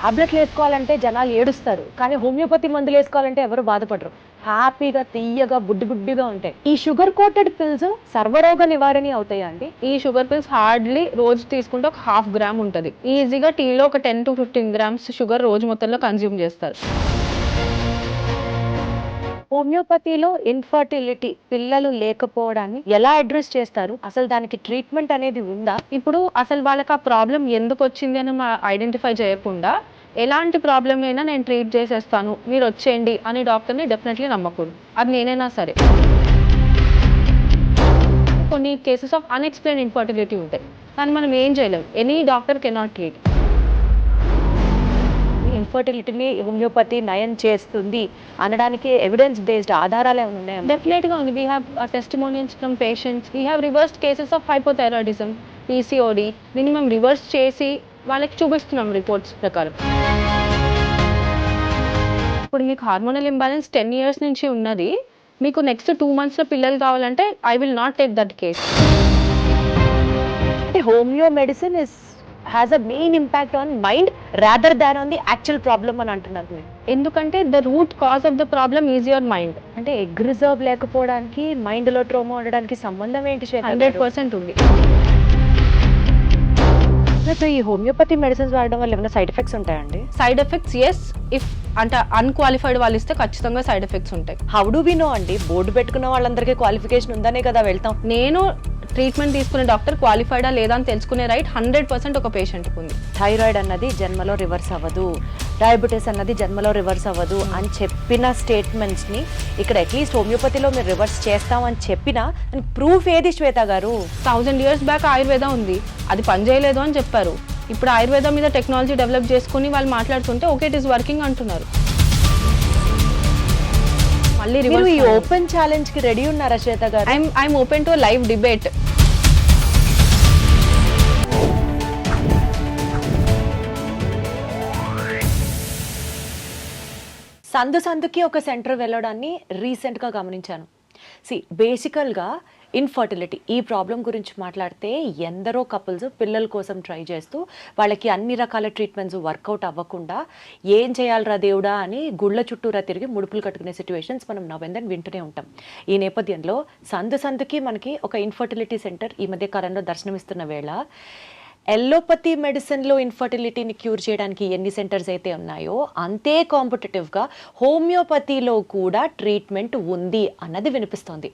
టాబ్లెట్లు వేసుకోవాలంటే జనాలు ఏడుస్తారు, కానీ హోమియోపతి మందులు వేసుకోవాలంటే ఎవరు బాధపడరు. హ్యాపీగా తీయగా బుడ్డి బుడ్డిగా ఉంటాయి. ఈ షుగర్ కోటెడ్ పిల్స్ సర్వరోగ నివారణ అవుతాయా అండి? ఈ షుగర్ పిల్స్ హార్డ్లీ రోజు తీసుకుంటే ఒక 1/2 గ్రామ్ ఉంటుంది. ఈజీగా టీలో ఒక 10 to 15 గ్రామ్స్ షుగర్ రోజు మొత్తంలో కన్జ్యూమ్ చేస్తారు. హోమియోపతిలో ఇన్ఫర్టిలిటీ, పిల్లలు లేకపోవడాన్ని ఎలా అడ్రస్ చేస్తారు? అసలు దానికి ట్రీట్మెంట్ అనేది ఉందా? ఇప్పుడు అసలు వాళ్ళకి ఆ ప్రాబ్లం ఎందుకు వచ్చింది అని ఐడెంటిఫై చేయకుండా ఎలాంటి ప్రాబ్లం అయినా నేను ట్రీట్ చేసేస్తాను, మీరు వచ్చేయండి అని డాక్టర్ని డెఫినెట్లీ నమ్మకూడదు. అది నేనైనా సరే. కొన్ని కేసెస్ ఆఫ్ అన్ఎక్స్ప్లెయిన్ ఇన్ఫర్టిలిటీ ఉంటాయి, కానీ మనం ఏం చేయలేం. Any doctor cannot treat. ఇన్ఫర్టిలిటీని హోమియోపతి నయం చేస్తుంది అనడానికి ఎవిడెన్స్ బేస్డ్ ఆధారాలు ఏమైనా ఉన్నాయా? డెఫినెట్గా ఉంది. We have testimonials from patients. We have reversed cases of hypothyroidism, PCOD. దీన్ని మేము రివర్స్ చేసి వాళ్ళకి చూపిస్తున్నాం రిపోర్ట్స్ ప్రకారం. ఇప్పుడు మీకు హార్మోనల్ ఇంబ్యాలెన్స్ 10 years నుంచి ఉన్నది, మీకు నెక్స్ట్ 2 monthsలో పిల్లలు కావాలంటే I will not take that case. అంటే homeo medicine has a main impact on mind rather than on the actual problem అని అంటున్నారు మీరు. ఎందుకంటే the root cause of the problem is your mind. అంటే ఎగ్ రిజర్వ్ లేకపోవడానికి mind లో trauma ఉండడానికి సంబంధం ఏంటి? 100% ఉంది. ఈ హోమియోపతి మెడిసిన్స్ వాడడం వల్ల ఏమైనా సైడ్ ఎఫెక్ట్స్ ఉంటాయండి? సైడ్ ఎఫెక్ట్స్ ఎస్, ఇఫ్ అంటే అన్క్వాలిఫైడ్ వాళ్ళు ఇస్తే ఖచ్చితంగా సైడ్ ఎఫెక్ట్స్ ఉంటాయి. హౌ డు వి నో అండి? బోర్డు పెట్టుకున్న వాళ్ళందరికీ క్వాలిఫికేషన్ ఉందనే కదా వెళ్తాం. నేను ట్రీట్మెంట్ తీసుకునే డాక్టర్ క్వాలిఫైడా లేదా అని తెలుసుకునే రైట్ 100% ఒక పేషెంట్కి ఉంది. థైరాయిడ్ అన్నది జన్మలో రివర్స్ అవ్వదు, డయాబెటీస్ అన్నది జన్మలో రివర్స్ అవ్వదు అని చెప్పిన స్టేట్మెంట్స్ని ఇక్కడ అట్లీస్ట్ హోమియోపతిలో మీరు రివర్స్ చేస్తామని చెప్పినా ప్రూఫ్ ఏది శ్వేత గారు? 1000 years బ్యాక్ ఆయుర్వేద ఉంది, అది పనిచేయలేదు అని చెప్పారు. ఇప్పుడు ఆయుర్వేద మీద టెక్నాలజీ డెవలప్ చేసుకుని వాళ్ళు మాట్లాడుతుంటే ఓకే ఇట్ ఈస్ వర్కింగ్ అంటున్నారు. మళ్ళీ మీరు ఈ ఓపెన్ ఛాలెంజ్ కి రెడీ ఉన్నారా శ్వేత గారు? I'm open to live debate. సందుకి ఒక సెంటర్ వెళ్ళడాన్ని రీసెంట్గా గమనించాను. బేసికల్గా ఇన్ఫర్టిలిటీ ఈ ప్రాబ్లం గురించి మాట్లాడితే ఎందరో కపుల్స్ పిల్లల కోసం ట్రై చేస్తూ వాళ్ళకి అన్ని రకాల ట్రీట్మెంట్స్ వర్కౌట్ అవ్వకుండా ఏం చేయాలరా దేవుడా అని గుళ్ళ చుట్టూరా తిరిగి ముడుపులు కట్టుకునే సిచ్యువేషన్స్ మనం నవ్వెందని వింటూనే ఉంటాం. ఈ నేపథ్యంలో సందుకి మనకి ఒక ఇన్ఫర్టిలిటీ సెంటర్ ఈ మధ్య కాలంలో దర్శనమిస్తున్న వేళ ఎల్లోపతి మెడిసిన్లో ఇన్ఫర్టిలిటీని క్యూర్ చేయడానికి ఎన్ని సెంటర్స్ అయితే ఉన్నాయో అంతే కాంపిటేటివ్గా హోమియోపతిలో కూడా ట్రీట్మెంట్ ఉంది అన్నది వినిపిస్తోంది.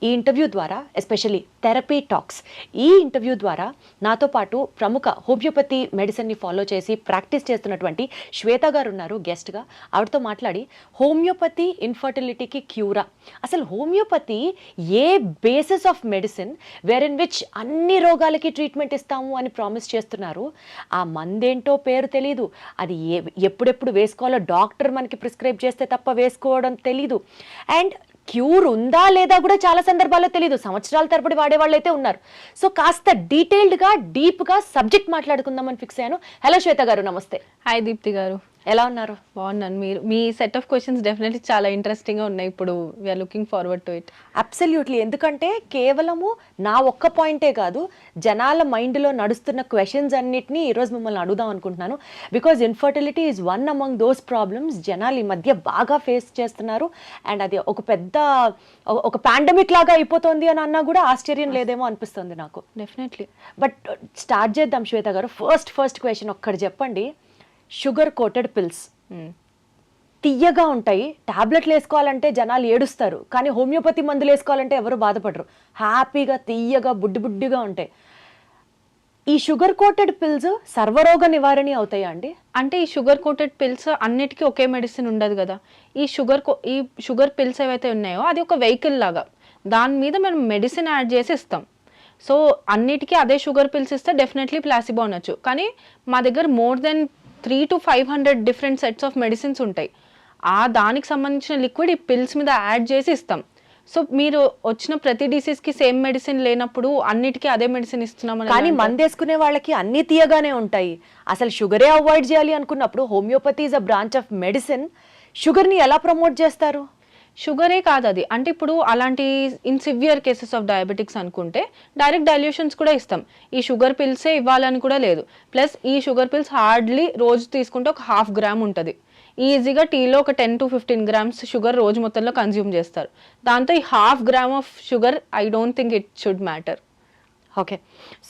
ఈ ఇంటర్వ్యూ ద్వారా, ఎస్పెషల్లీ థెరపీ టాక్స్, ఈ ఇంటర్వ్యూ ద్వారా నాతో పాటు ప్రముఖ హోమియోపతి మెడిసిన్ని ఫాలో చేసి ప్రాక్టీస్ చేస్తున్నటువంటి శ్వేత గారు ఉన్నారు గెస్ట్గా. ఆవిడతో మాట్లాడి హోమియోపతి ఇన్ఫర్టిలిటీకి క్యూరా, అసలు homeopathy a basis of medicine where in which అన్ని రోగాలకి ట్రీట్మెంట్ ఇస్తాము అని ప్రామిస్ చేస్తున్నారు, ఆ మందేంటో పేరు తెలీదు, అది ఎప్పుడెప్పుడు వేసుకోవాలో డాక్టర్ మనకి ప్రిస్క్రైబ్ చేస్తే తప్ప వేసుకోవడం తెలీదు, అండ్ క్యూర్ ఉందా లేదా కూడా చాలా సందర్భాల్లో తెలీదు, సంవత్సరాల తరబడి వాడేవాళ్ళు అయితే ఉన్నారు. సో కాస్త డీటెయిల్డ్గా డీప్గా సబ్జెక్ట్ మాట్లాడుకుందామని ఫిక్స్ అయ్యాను. హలో శ్వేత గారు, నమస్తే. హాయ్ దీప్తి గారు, ఎలా ఉన్నారు? బాగున్నాను. మీరు మీ సెట్ ఆఫ్ క్వశ్చన్స్ డెఫినెట్లీ చాలా ఇంట్రెస్టింగ్గా ఉన్నాయి. ఇప్పుడు we're looking forward to it. Absolutely. ఎందుకంటే కేవలము నా ఒక్క పాయింటే కాదు, జనాల మైండ్లో నడుస్తున్న క్వశ్చన్స్ అన్నిటినీ ఈరోజు మిమ్మల్ని అడుగుదాం అనుకుంటున్నాను. Because infertility is one among those problems జనాలు ఈ మధ్య బాగా ఫేస్ చేస్తున్నారు. అండ్ అది ఒక పాండమిక్ లాగా అయిపోతుంది అని అన్నా కూడా ఆశ్చర్యం లేదేమో అనిపిస్తుంది నాకు. డెఫినెట్లీ. బట్ స్టార్ట్ చేద్దాం శ్వేత గారు. ఫస్ట్ క్వశ్చన్ ఒక్కటి చెప్పండి. షుగర్ కోటెడ్ పిల్స్ తియ్యగా ఉంటాయి, టాబ్లెట్లు వేసుకోవాలంటే జనాలు ఏడుస్తారు, కానీ హోమియోపతి మందులు వేసుకోవాలంటే ఎవరు బాధపడరు, హ్యాపీగా తీయగా బుడ్డిగా ఉంటాయి. ఈ షుగర్ కోటెడ్ పిల్స్ సర్వరోగ నివారణ అవుతాయా అండి? అంటే ఈ షుగర్ కోటెడ్ పిల్స్ అన్నిటికీ ఒకే మెడిసిన్ ఉండదు కదా. ఈ షుగర్ పిల్స్ ఏవైతే ఉన్నాయో అది ఒక వెహికల్ లాగా, దాని మీద మనం మెడిసిన్ యాడ్ చేసి ఇస్తాం. సో అన్నిటికీ అదే షుగర్ పిల్స్ ఇస్తే డెఫినెట్లీ ప్లాసిబో అనొచ్చు. కానీ మా దగ్గర more than 300 to 500 different sets of medicines ఉంటాయి. దానికి సంబంధించిన లిక్విడ్ ఈ పిల్స్ మీద యాడ్ చేసి ఇస్తాం. సో మీరు వచ్చిన ప్రతి డిసీజ్కి సేమ్ మెడిసిన్ లేనప్పుడు అన్నిటికీ అదే మెడిసిన్ ఇస్తున్నాం. కానీ మందేసుకునే వాళ్ళకి అన్ని తీయగానే ఉంటాయి. అసలు షుగరే అవాయిడ్ చేయాలి అనుకున్నప్పుడు homeopathy is a branch of medicine, షుగర్ని ఎలా ప్రమోట్ చేస్తారు? షుగరే కాదు అది. అంటే ఇప్పుడు అలాంటి in severe cases of diabetics అనుకుంటే డైరెక్ట్ డైల్యూషన్స్ కూడా ఇస్తాం. ఈ షుగర్ పిల్సే ఇవ్వాలని కూడా లేదు. ప్లస్ ఈ షుగర్ పిల్స్ హార్డ్లీ రోజు తీసుకుంటే ఒక 1/2 గ్రామ్ ఉంటుంది. ఈజీగా టీలో ఒక 10 to 15 grams షుగర్ రోజు మొత్తంలో కన్జ్యూమ్ చేస్తారు. దాంతో ఈ 1/2 gram of sugar I don't think it should matter. Okay,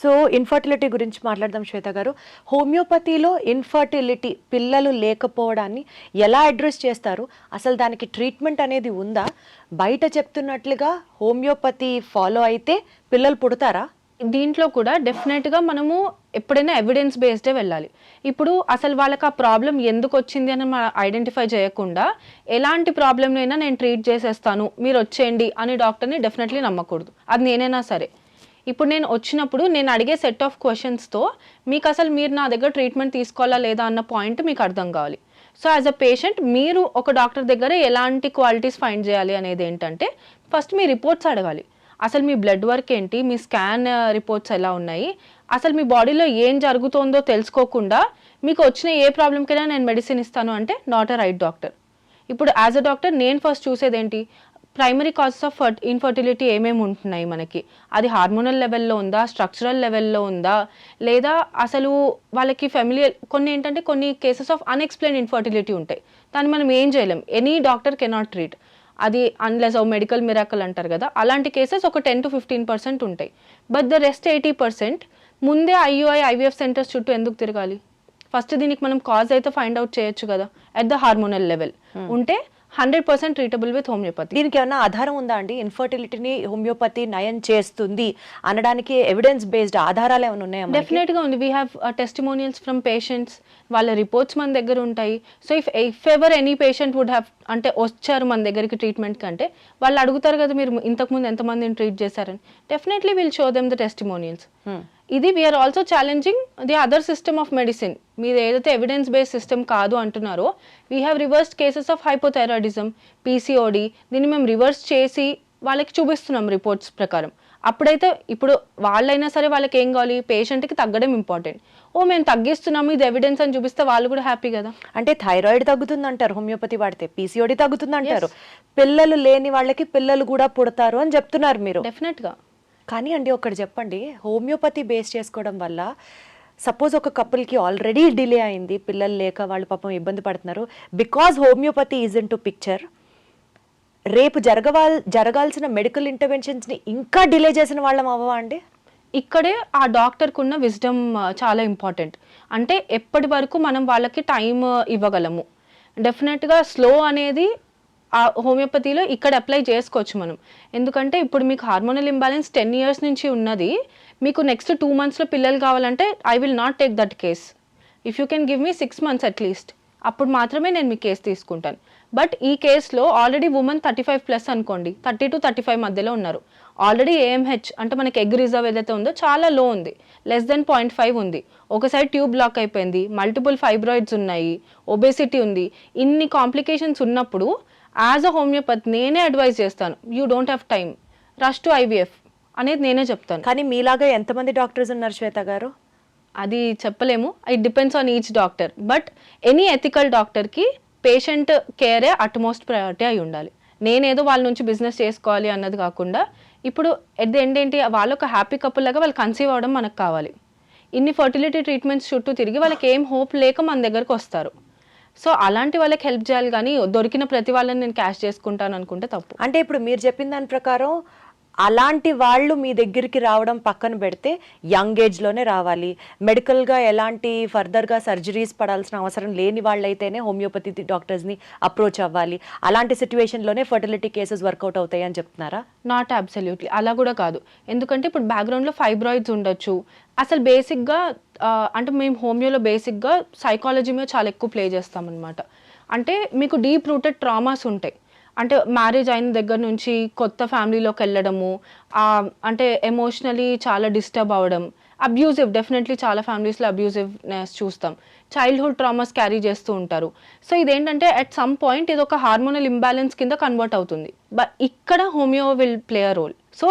so infertility గురించి మాట్లాడదాం శ్వేత గారు. హోమియోపతిలో ఇన్ఫర్టిలిటీ పిల్లలు లేకపోవడాన్ని ఎలా అడ్రస్ చేస్తారు? అసలు దానికి ట్రీట్మెంట్ అనేది ఉందా? బయట చెప్తున్నట్లుగా హోమియోపతి ఫాలో అయితే పిల్లలు పుడతారా? దీంట్లో కూడా డెఫినెట్గా మనము ఎప్పుడైనా ఎవిడెన్స్ బేస్డే వెళ్ళాలి. ఇప్పుడు అసలు వాళ్ళకి ఆ ప్రాబ్లం ఎందుకు వచ్చింది అని మనం ఐడెంటిఫై చేయకుండా ఎలాంటి ప్రాబ్లంనైనా నేను ట్రీట్ చేసేస్తాను మీరు వచ్చేయండి అని డాక్టర్ని డెఫినెట్లీ నమ్మకూడదు. అది నేనైనా సరే. ఇప్పుడు నేను వచ్చినప్పుడు నేను అడిగే సెట్ ఆఫ్ క్వశ్చన్స్తో మీకు అసలు మీరు నా దగ్గర ట్రీట్మెంట్ తీసుకోవాలా లేదా అన్న పాయింట్ మీకు అర్థం కావాలి. సో యాజ్ అ పేషెంట్ మీరు ఒక డాక్టర్ దగ్గర ఎలాంటి క్వాలిటీస్ ఫైండ్ చేయాలి అనేది ఏంటంటే ఫస్ట్ మీ రిపోర్ట్స్ అడగాలి. అసలు మీ బ్లడ్ వర్క్ ఏంటి, మీ స్కాన్ రిపోర్ట్స్ ఎలా ఉన్నాయి, అసలు మీ బాడీలో ఏం జరుగుతుందో తెలుసుకోకుండా మీకు వచ్చిన ఏ ప్రాబ్లంకైనా నేను మెడిసిన్ ఇస్తాను అంటే నాట్ అ రైట్ డాక్టర్. ఇప్పుడు యాజ్ అ డాక్టర్ నేను ఫస్ట్ చూసేది ఏంటి, ప్రైమరీ కాజెస్ ఆఫ్ ఇన్ఫర్టిలిటీ ఏమేమి ఉంటున్నాయి మనకి, అది హార్మోనల్ లెవెల్లో ఉందా, స్ట్రక్చరల్ లెవెల్లో ఉందా, లేదా అసలు వాళ్ళకి ఫెమిలియర్ కొన్ని ఏంటంటే కొన్ని కేసెస్ ఆఫ్ అన్ఎక్స్ప్లెయిన్ ఇన్ఫర్టిలిటీ ఉంటాయి. దాన్ని మనం ఏం చేయలేం. ఎనీ డాక్టర్ కెనాట్ ట్రీట్ అది అన్లెస్ ఓ మెడికల్ మిరాకల్ అంటారు కదా, అలాంటి కేసెస్ ఒక 10 to 15% ఉంటాయి. బట్ ద రెస్ట్ 80% ముందే IUI IVF సెంటర్స్ చుట్టూ ఎందుకు తిరగాలి? ఫస్ట్ దీనికి మనం కాజ్ అయితే ఫైండ్ అవుట్ చేయొచ్చు కదా అట్ ద హార్మోనల్ లెవెల్ ఉంటే 100% ట్రీటబుల్ విత్ హోమియోపతి. దీనికి ఏమైనా ఆధారం ఉందా అండి? ఇన్ఫర్టిలిటీని హోమియోపతి నయం చేస్తుంది అనడానికి ఎవిడెన్స్ బేస్డ్ ఆధారాలు ఏమైనా ఉన్నాయా? డెఫినెట్గా ఉంది. We have testimonials from patients, వాళ్ళ రిపోర్ట్స్ మన దగ్గర ఉంటాయి. So if ever any patient would have అంటే వచ్చారు మన దగ్గరికి ట్రీట్మెంట్ కంటే వాళ్ళు అడుగుతారు కదా మీరు ఇంతకుముందు ఎంతమందిని ట్రీట్ చేశారని, definitely will show them the testimonials. ఇది we are also challenging the other system of medicine. మీరు ఏదైతే ఎవిడెన్స్ బేస్డ్ సిస్టమ్ కాదు అంటున్నారో we have reversed cases of hypothyroidism, PCOD. దీన్ని మేము రివర్స్ చేసి వాళ్ళకి చూపిస్తున్నాం రిపోర్ట్స్ ప్రకారం. అప్పుడైతే ఇప్పుడు వాళ్ళైనా సరే వాళ్ళకి ఏం కావాలి, పేషెంట్కి తగ్గడం ఇంపార్టెంట్. మేము తగ్గిస్తున్నాము ఇది ఎవిడెన్స్ అని చూపిస్తే వాళ్ళు కూడా హ్యాపీ కదా. అంటే థైరాయిడ్ తగ్గుతుంది అంటారు హోమియోపతి వాడితే, PCOD తగ్గుతుంది అంటారు, పిల్లలు లేని వాళ్ళకి పిల్లలు కూడా పుడతారు అని చెప్తున్నారు మీరు. డెఫినెట్గా. కానీ అండి ఒకటి చెప్పండి, హోమియోపతి బేస్ చేసుకోవడం వల్ల సపోజ్ ఒక కపుల్కి ఆల్రెడీ డిలే అయింది, పిల్లలు లేక వాళ్ళు పాపం ఇబ్బంది పడుతున్నారు, because homeopathy is in to picture, రేపు జరగాల్సిన మెడికల్ ఇంటర్వెన్షన్స్ని ఇంకా డిలే చేసిన వాళ్ళం అవ్వవా అండి? ఇక్కడే ఆ డాక్టర్కి ఉన్న విజ్డమ్ చాలా ఇంపార్టెంట్. అంటే ఎప్పటి వరకు మనం వాళ్ళకి టైం ఇవ్వగలము. డెఫినెట్గా స్లో అనేది ఆ హోమియోపతిలో ఇక్కడ అప్లై చేసుకోవచ్చు మనం. ఎందుకంటే ఇప్పుడు మీకు హార్మోనల్ ఇంబ్యాలెన్స్ 10 years నుంచి ఉన్నది, మీకు నెక్స్ట్ 2 monthsలో పిల్లలు కావాలంటే I will not take that case. If you can give me 6 months at least, అప్పుడు మాత్రమే నేను మీ కేసు తీసుకుంటాను. బట్ ఈ కేసులో ఆల్రెడీ ఉమెన్ 35+ అనుకోండి, 30 to 35 మధ్యలో ఉన్నారు. ఆల్రెడీ AMH అంటే మనకి ఎగ్ రిజర్వ్ ఏదైతే ఉందో చాలా లో ఉంది, లెస్ దెన్ 0.5 ఉంది. ఒక సైడ్ ట్యూబ్ బ్లాక్ అయిపోయింది, మల్టిపుల్ ఫైబ్రాయిడ్స్ ఉన్నాయి, ఒబేసిటీ ఉంది. ఇన్ని కాంప్లికేషన్స్ ఉన్నప్పుడు యాజ్ అ హోమియోపతి నేనే అడ్వైజ్ చేస్తాను, you don't have time, rush to IVF అనేది నేనే చెప్తాను. కానీ మీలాగా ఎంతమంది డాక్టర్స్ ఉన్నారు శ్వేత గారు? అది చెప్పలేము, it depends on each doctor. But any ethical డాక్టర్కి పేషెంట్ కేరే అట్మోస్ట్ ప్రయారిటీ అయి ఉండాలి. నేనేదో వాళ్ళ నుంచి బిజినెస్ చేసుకోవాలి అన్నది కాకుండా, ఇప్పుడు ఎట్ ది ఎండ్ ఏంటి, వాళ్ళు ఒక హ్యాపీ కపుల్ లాగా వాళ్ళు కన్సీవ్ అవ్వడం మనకు కావాలి. ఇన్ని ఫర్టిలిటీ ట్రీట్మెంట్స్ చుట్టూ తిరిగి వాళ్ళకి ఏం హోప్ లేక మన దగ్గరకు వస్తారు. సో అలాంటి వాళ్ళకి హెల్ప్ చేయాలి, కానీ దొరికిన ప్రతి వాళ్ళని నేను క్యాష్ చేసుకుంటాను అనుకుంటే తప్పు. అంటే ఇప్పుడు మీరు చెప్పిన దాని ప్రకారం అలాంటి వాళ్ళు మీ దగ్గరికి రావడం పక్కన పెడితే యంగ్ ఏజ్లోనే రావాలి, మెడికల్గా ఎలాంటి ఫర్దర్గా సర్జరీస్ పడాల్సిన అవసరం లేని వాళ్ళైతేనే హోమియోపతి డాక్టర్స్ని అప్రోచ్ అవ్వాలి, అలాంటి సిచ్యువేషన్లోనే ఫర్టిలిటీ కేసెస్ వర్కౌట్ అవుతాయి అని చెప్తున్నారా? నాట్ అబ్సల్యూట్లీ అలా కూడా కాదు. ఎందుకంటే ఇప్పుడు బ్యాక్గ్రౌండ్లో ఫైబ్రాయిడ్స్ ఉండొచ్చు. అసలు బేసిక్గా అంటే మేము హోమియోలో బేసిక్గా సైకాలజీ మీద చాలా ఎక్కువ ప్లే చేస్తామన్నమాట. అంటే మీకు డీప్ రూటెడ్ ట్రామాస్ ఉంటాయి. అంటే మ్యారేజ్ అయిన దగ్గర నుంచి కొత్త ఫ్యామిలీలోకి వెళ్ళడము, అంటే ఎమోషనలీ చాలా డిస్టర్బ్ అవ్వడం, అబ్యూజివ్, డెఫినెట్లీ చాలా ఫ్యామిలీస్లో అబ్యూజివ్నెస్ చూస్తాం, చైల్డ్హుడ్ ట్రామాస్ క్యారీ చేస్తూ ఉంటారు. సో ఇదేంటంటే అట్ సమ్ పాయింట్ ఇది ఒక హార్మోనల్ ఇంబ్యాలెన్స్ కింద కన్వర్ట్ అవుతుంది. బట్ ఇక్కడ homeo will play a role. So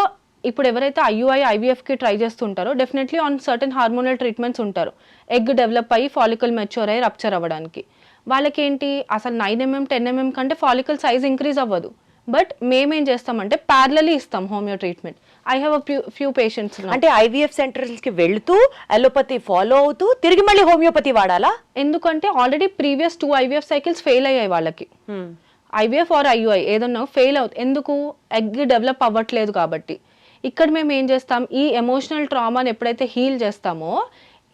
ఇప్పుడు ఎవరైతే IUI IVFకి ట్రై చేస్తుంటారో definitely on certain hormonal treatments ఉంటారు, ఎగ్ డెవలప్ అయ్యి ఫాలికల్ మెచ్యూర్ అయ్యి రప్చర్ అవ్వడానికి. వాళ్ళకేంటి అసలు 9 mm 10 mm కంటే ఫాలికల్ సైజ్ ఇంక్రీజ్ అవ్వదు, బట్ మేమేం చేస్తామంటే ప్యారలీ ఇస్తాం homeo treatment. I have few patients. అంటే ఐవీఎఫ్ సెంటర్స్కి వెళ్తూ అలోపతి ఫాలో అవుతూ తిరిగి మళ్ళీ హోమియోపతి వాడాలా? ఎందుకంటే already previous 2 IVF cycles fail అయ్యాయి వాళ్ళకి. ఐవీఎఫ్ ఆర్ ఐయుఐ ఏదన్నా ఫెయిల్ అవుతుంది. ఎందుకు? ఎగ్ డెవలప్ అవ్వట్లేదు కాబట్టి. ఇక్కడ మేము ఏం చేస్తాం, ఈ ఎమోషనల్ ట్రామాని ఎప్పుడైతే హీల్ చేస్తామో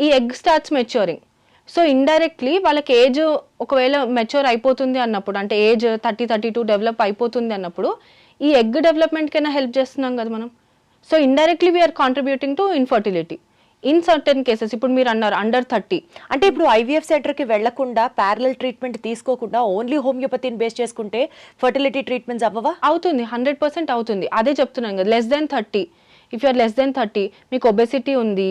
ఈ egg starts maturing. So indirectly వాళ్ళకి ఏజ్ ఒకవేళ మెచ్యూర్ అయిపోతుంది అన్నప్పుడు, అంటే ఏజ్ 30-32 డెవలప్ అయిపోతుంది అన్నప్పుడు ఈ ఎగ్ డెవలప్మెంట్కైనా హెల్ప్ చేస్తున్నాం కదా మనం. So indirectly we're contributing to infertility in certain cases. ఇప్పుడు మీరు అన్నారు అండర్ 30. అంటే ఇప్పుడు ఐవీఎఫ్ సెంటర్కి వెళ్లకుండా ప్యారలల్ ట్రీట్మెంట్ తీసుకోకుండా ఓన్లీ హోమియోపతిని బేస్ చేసుకుంటే ఫర్టిలిటీ ట్రీట్మెంట్స్ అవ్వవా? అవుతుంది, 100% అవుతుంది. అదే చెప్తున్నాను కదా, less than 30. If you're less than 30, మీకు ఒబెసిటీ ఉంది